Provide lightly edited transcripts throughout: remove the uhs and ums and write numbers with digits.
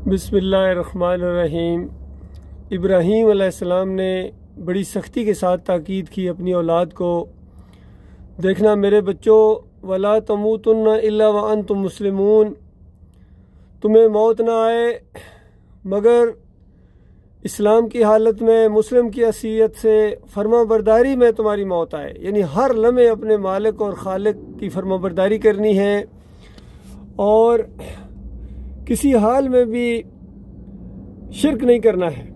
बिस्मिल्लाहिर्रहमानिर्रहीम। इब्राहीम अलैहिस्सलाम ने बड़ी सख्ती के साथ ताकीद की अपनी औलाद को, देखना मेरे बच्चों, वला तमूतुन्ना इल्ला व अंतुम मुस्लिमून, तुम्हें मौत ना आए मगर इस्लाम की हालत में, मुस्लिम की हैसियत से फर्माबरदारी में तुम्हारी मौत आए। यानी हर लम्हे अपने मालिक और खालिक की फर्माबरदारी करनी है और किसी हाल में भी शिरक नहीं करना है।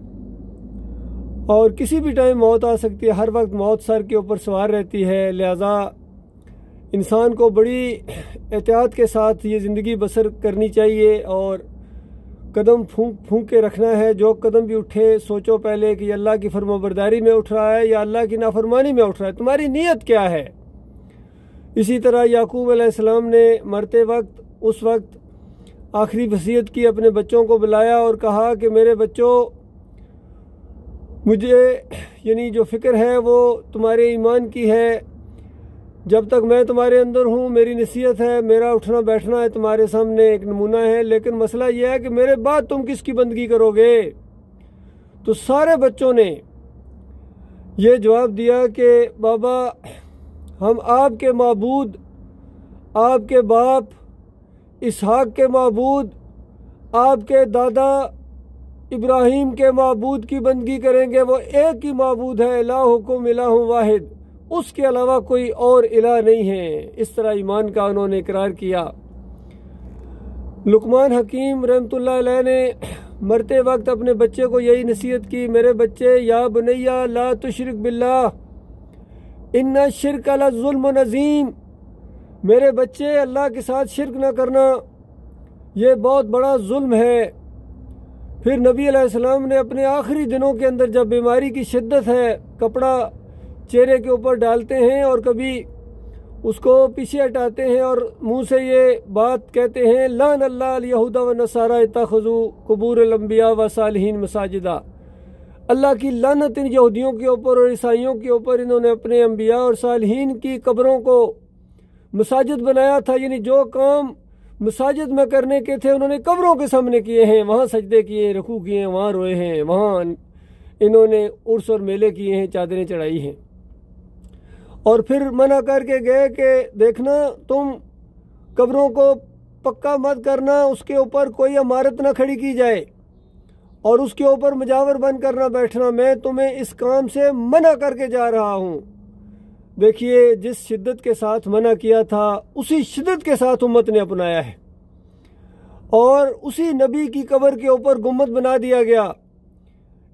और किसी भी टाइम मौत आ सकती है, हर वक्त मौत सर के ऊपर सवार रहती है। लिहाजा इंसान को बड़ी एहतियात के साथ ये ज़िंदगी बसर करनी चाहिए और कदम फूंक के रखना है। जो कदम भी उठे सोचो पहले कि अल्लाह की फर्माबरदारी में उठ रहा है या अल्लाह की नाफरमानी में उठ रहा है, तुम्हारी नीयत क्या है। इसी तरह याकूब अलैहिस्सलाम ने मरते वक्त उस वक्त आखिरी वसीयत की, अपने बच्चों को बुलाया और कहा कि मेरे बच्चों, मुझे यानी जो फ़िक्र है वो तुम्हारे ईमान की है। जब तक मैं तुम्हारे अंदर हूँ मेरी नसीहत है, मेरा उठना बैठना है तुम्हारे सामने एक नमूना है, लेकिन मसला यह है कि मेरे बाद तुम किसकी बंदगी करोगे। तो सारे बच्चों ने ये जवाब दिया कि बाबा, हम आपके माबूद, आपके बाप इसहाक के माबूद, आपके दादा इब्राहीम के माबूद की बंदगी करेंगे। वो एक ही माबूद है, इलाहुकुम इलाहुन वाहिद, उसके अलावा कोई और इलाह नहीं है। इस तरह ईमान का उन्होंने इकरार किया। लुकमान हकीम रहमतुल्लाह अलैह ने मरते वक्त अपने बच्चे को यही नसीहत की, मेरे बच्चे, या बुनैया ला तुशरिक बिल्लाह इन्ना शिर्क ला ज़ुल्मुन अज़ीम, मेरे बच्चे अल्लाह के साथ शिरक न करना, ये बहुत बड़ा जुल्म है। फिर नबी अलैहिस्सलाम ने अपने आखिरी दिनों के अंदर, जब बीमारी की शिद्दत है, कपड़ा चेहरे के ऊपर डालते हैं और कभी उसको पीछे हटाते हैं और मुंह से ये बात कहते हैं, लान अल्लाह अल यहूदा व नसारा इत्तखज़ू कुबूर अल अंबिया व सालिहीन मसाजिदा, अल्लाह की लानत इन यहूदियों के ऊपर और ईसाइयों के ऊपर, इन्होंने अपने अंबिया और सालिहीन की कब्रों को मसाजिद बनाया था। यानी जो काम मसाजिद में करने के थे उन्होंने कब्रों के सामने किए हैं, वहाँ सजदे किए, रुकू किए, वहाँ रोए हैं, वहाँ इन्होंने उर्स और मेले किए हैं, चादरें चढ़ाई हैं। और फिर मना करके गए कि देखना तुम कब्रों को पक्का मत करना, उसके ऊपर कोई इमारत ना खड़ी की जाए और उसके ऊपर मुजावर बन करना बैठना, मैं तुम्हें इस काम से मना करके जा रहा हूँ। देखिए, जिस शिद्दत के साथ मना किया था उसी शिद्दत के साथ उम्मत ने अपनाया है और उसी नबी की कब्र के ऊपर गुम्बद बना दिया गया।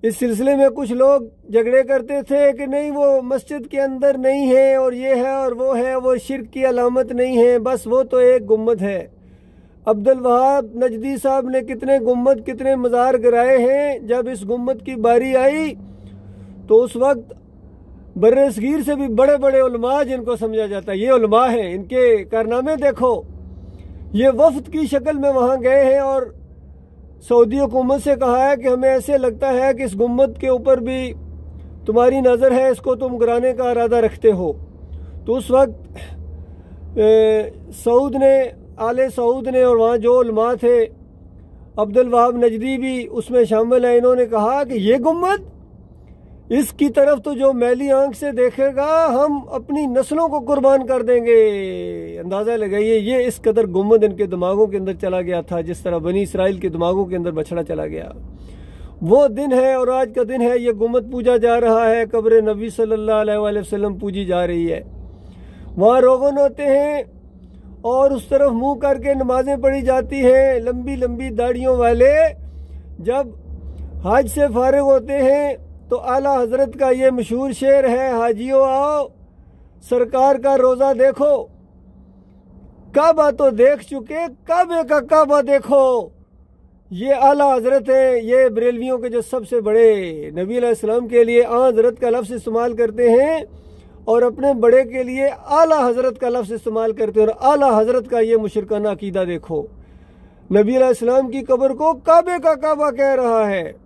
इस सिलसिले में कुछ लोग झगड़े करते थे कि नहीं, वो मस्जिद के अंदर नहीं है और ये है और वो है, वो शिर्क की अलामत नहीं है, बस वो तो एक गुम्बद है। अब्दुल वहाब नजदी साहब ने कितने गुम्बद, कितने मज़ार गिराए हैं। जब इस गुम्बद की बारी आई तो उस वक्त बर्रे सगीर से भी बड़े बड़े उलमा, जिनको समझा जाता है ये उलमा हैं, इनके कारनामे देखो, ये वफ्द की शक्ल में वहाँ गए हैं और सऊदी हुकूमत से कहा है कि हमें ऐसे लगता है कि इस गुम्बद के ऊपर भी तुम्हारी नज़र है, इसको तुम गिराने का इरादा रखते हो। तो उस वक्त सऊद ने, आले सऊद ने और वहाँ जो उलमा थे, अब्दुल वहाब नजदी भी उसमें शामिल है, इन्होंने कहा कि ये गुम्बद, इसकी तरफ तो जो मैली आंख से देखेगा हम अपनी नस्लों को कुर्बान कर देंगे। अंदाज़ा लगाइए, ये इस कदर गुम्बद इनके दिमागों के अंदर चला गया था, जिस तरह बनी इसराइल के दिमागों के अंदर बछड़ा चला गया। वो दिन है और आज का दिन है, ये गुम्बद पूजा जा रहा है, कब्र नबी सल्लल्लाहु अलैहि वसल्लम पूजी जा रही है। वहाँ रोगन होते हैं और उस तरफ मुँह करके नमाजें पढ़ी जाती हैं। लंबी लंबी दाढ़ियों वाले जब हज से फारिग होते हैं तो आला हजरत का ये मशहूर शेर है, हाजियों आओ सरकार का रोज़ा देखो, काबा तो देख चुके, काबे का काबा देखो। ये आला हजरत है, ये बरेलवियों के जो सबसे बड़े, नबी अलैहिस्सलाम के लिए आ हजरत का लफ्ज़ इस्तेमाल करते हैं और अपने बड़े के लिए आला हजरत का लफ्ज़ इस्तेमाल करते हैं। और आला हजरत का ये मुशरिकाना अकीदा देखो, नबी अलैहिस्सलाम की कब्र को काबे का काबा कह रहा है।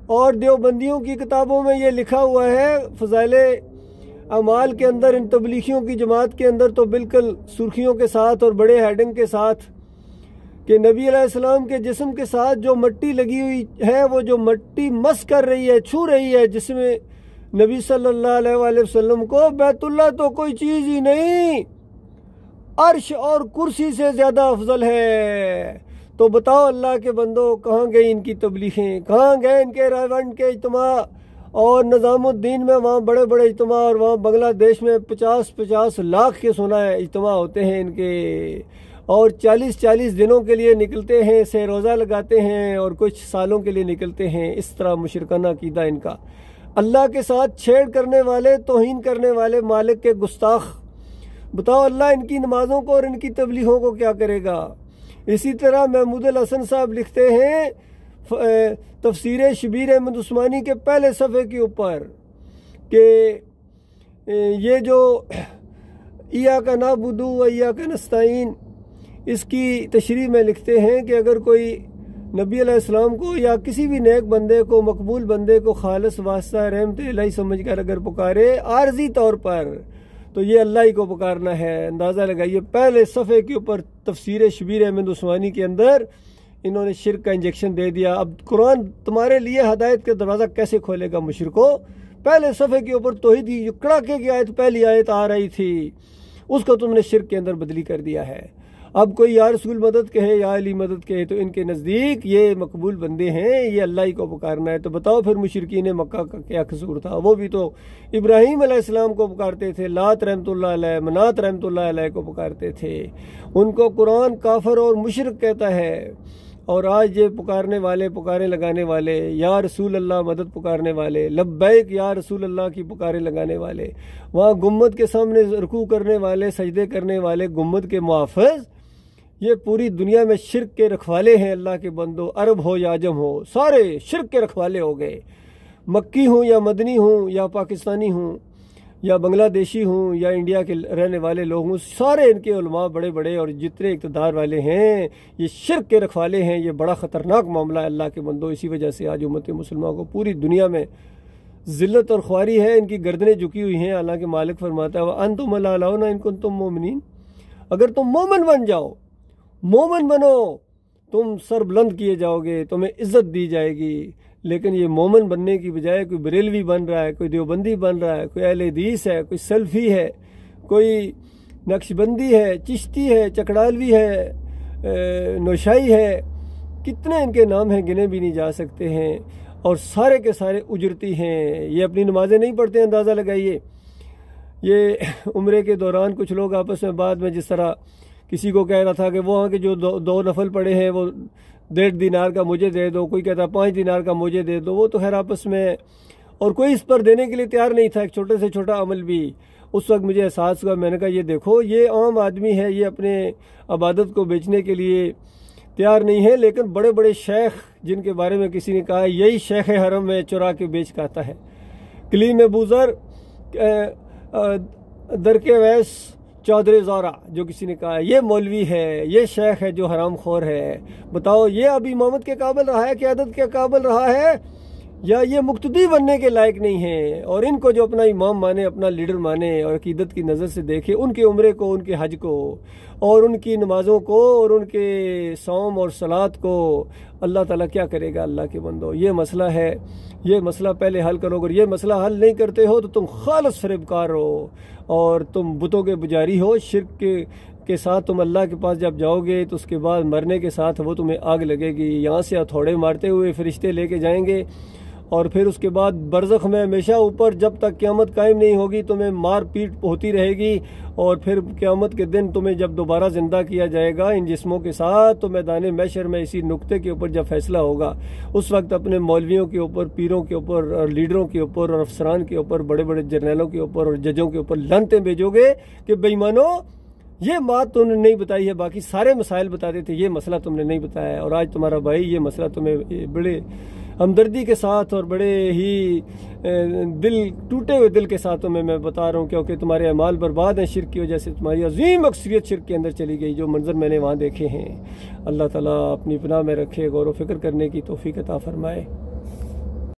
और देवबंदियों की किताबों में ये लिखा हुआ है, फ़ज़ाइल अमाल के अंदर, इन तबलीगियों की जमात के अंदर तो बिल्कुल सुर्खियों के साथ और बड़े हेडिंग के साथ कि नबी अलैहिस्सलाम के जिस्म के साथ जो मट्टी लगी हुई है, वो जो मट्टी मस कर रही है, छू रही है, जिसमें नबी सल्लल्लाहु अलैहि वसल्लम को बैतुल्लाह तो कोई चीज़ ही नहीं, अर्श और कुर्सी से ज़्यादा अफजल है। तो बताओ अल्लाह के बंदो, कहाँ गई इनकी तबलीगें, कहाँ गए इनके रावण के इज्तिमा और निज़ामुद्दीन में वहाँ बड़े बड़े इज्तिमा, और वहाँ बांग्लादेश में 50-50 लाख के सुना है इज्तिमा होते हैं इनके, और 40-40 दिनों के लिए निकलते हैं, से रोज़ा लगाते हैं, और कुछ सालों के लिए निकलते हैं। इस तरह मुशरिकाना अकीदा इनका। अल्लाह के साथ छेड़ करने वाले, तौहीन करने वाले, मालिक के गुस्ताख। बताओ अल्लाह इनकी नमाज़ों को और इनकी तबलीगों को क्या करेगा। इसी तरह महमूद अल हसन साहब लिखते हैं तफसीर शबीर अहमद उस्मानी के पहले सफ़े के ऊपर कि ये जो इया का नाबुदू व इया का नस्ताइन, इसकी तशरीह में लिखते हैं कि अगर कोई नबी अलैहिस्सलाम को या किसी भी नेक बंदे को, मकबूल बंदे को खालिस वास्ता रहमत इलाही समझ कर अगर पुकारे आर्जी तौर पर, तो ये अल्लाह ही को पुकारना है। अंदाज़ा लगाइए, पहले सफ़े के ऊपर तफसीर शबीर अहमद उस्मानी के अंदर इन्होंने शिरक का इंजेक्शन दे दिया। अब कुरान तुम्हारे लिए हदायत का दरवाज़ा कैसे खोलेगा मुशरिको। पहले सफ़े के ऊपर तौहीद की कड़ाके की आयत, पहली आयत आ रही थी, उसको तुमने शिरक के अंदर बदली कर दिया है। अब कोई या रसूल मदद कहे या अली मदद कहे, तो इनके नज़दीक ये मकबूल बंदे हैं, ये अल्लाह ही को पुकारना है। तो बताओ फिर मुशरिकीन मक्का का क्या कसूर था। वो भी तो इब्राहीम अलैहिस्सलाम को पुकारते थे, लात रहमतुल्लाह अलैह, मनात रहमतुल्लाह अलैह को पुकारते थे। उनको कुरान काफिर और मुशरिक कहता है। और आज ये पुकारने वाले, पुकारे लगाने वाले, या रसूल अल्लाह मदद पुकारने वाले, लब्बैक या रसूल अल्लाह की पुकारे लगाने वाले, वहाँ गुम्मद के सामने रुकू करने वाले, सजदे करने वाले, गुम्मद के मुहाफ़िज़, ये पूरी दुनिया में शिरक के रखवाले हैं। अल्लाह के बंदो, अरब हो या अजम हो, सारे शिरक के रखवाले हो गए। मक्की हूँ या मदनी हूँ या पाकिस्तानी हूँ या बांग्लादेशी हूँ या इंडिया के रहने वाले लोग हूँ, सारे इनके उलमा बड़े बड़े और जितने इक़्तिदार वाले हैं, ये शिरक के रखवाले हैं। ये बड़ा ख़तरनाक मामला है अल्लाह के बंदो। इसी वजह से आज उम्मत मुसलमान को पूरी दुनिया में ज़िल्लत और ख्वारी है, इनकी गर्दनें झुकी हुई हैं। हालांकि मालिक फरमाता है अंतुम अला ना इनको तुम मोमिनीन, अगर तुम मोमिन बन जाओ, मोमिन बनो, तुम सर बुलंद किए जाओगे, तुम्हें इज्जत दी जाएगी। लेकिन ये मोमिन बनने की बजाय कोई बरेलवी बन रहा है, कोई देवबंदी बन रहा है, कोई अहले हदीस है, कोई सल्फी है, कोई नक्शबंदी है, चिश्ती है, चकड़ालवी है, नौशाई है, कितने इनके नाम हैं गिने भी नहीं जा सकते हैं। और सारे के सारे उजरती हैं। ये अपनी नमाजें नहीं पढ़ते, अंदाज़ा लगाइए। ये उम्रे के दौरान कुछ लोग आपस में बाद में जिस तरह किसी को कह रहा था कि वहाँ के जो दो नफल पड़े हैं वो 1.5 दिनार का मुझे दे दो, कोई कहता 5 दिनार का मुझे दे दो। वो तो खैर आपस में, और कोई इस पर देने के लिए तैयार नहीं था। एक छोटे से छोटा अमल भी उस वक्त मुझे एहसास हुआ। मैंने कहा ये देखो, ये आम आदमी है, ये अपने इबादत को बेचने के लिए तैयार नहीं है, लेकिन बड़े बड़े शेख जिनके बारे में किसी ने कहा यही शेख हरम में चुरा के बेच खाता है। कलीम अबूज़र, दरके वैस चौधरी ज़ारा, जो किसी ने कहा ये मौलवी है, ये शेख है जो हराम खोर है। बताओ ये अब इमामत के काबिल रहा है, क़यादत के काबिल रहा है, या ये मुक्तदी बनने के लायक नहीं है। और इनको जो अपना इमाम माने, अपना लीडर माने और अकीदत की नज़र से देखे, उनके उम्रे को, उनके हज को और उनकी नमाज़ों को और उनके सौम और सलात को अल्लाह ताला क्या करेगा। अल्लाह के बंदो, ये मसला है, ये मसला पहले हल करो। अगर ये मसला हल नहीं करते हो तो तुम खालिस फरेबकार हो और तुम बुतों के पुजारी हो। शिरक के साथ तुम अल्लाह के पास जब जाओगे तो उसके बाद मरने के साथ वो तुम्हें आग लगेगी। यहाँ से हथौड़े मारते हुए फरिश्ते लेके जाएंगे और फिर उसके बाद बरज़ख में हमेशा ऊपर, जब तक क़यामत कायम नहीं होगी तुम्हें मार पीट होती रहेगी। और फिर क़यामत के दिन तुम्हें जब दोबारा ज़िंदा किया जाएगा इन जिस्मों के साथ, तो मैदान महशर में इसी नुक्ते के ऊपर जब फैसला होगा, उस वक्त अपने मौलवियों के ऊपर, पीरों के ऊपर और लीडरों के ऊपर और अफसरान के ऊपर, बड़े बड़े जर्नलों के ऊपर और जजों के ऊपर लानतें भेजोगे कि बेईमानो ये बात तुमने नहीं बताई है, बाकी सारे मसाइल बताते थे, ये मसला तुमने नहीं बताया है। और आज तुम्हारा भाई ये मसला तुम्हें बड़े हमदर्दी के साथ और बड़े ही दिल, टूटे हुए दिल के साथ तुम्हें मैं बता रहा हूँ, क्योंकि तुम्हारे अमाल बर्बाद हैं शिरक की वजह से। तुम्हारी अजीम अक्सरियत शिरक के अंदर चली गई, जो मंजर मैंने वहाँ देखे हैं। अल्लाह ताला अपनी पनाह में रखे, गौर व फिक्र करने की तौफीक अता फरमाए।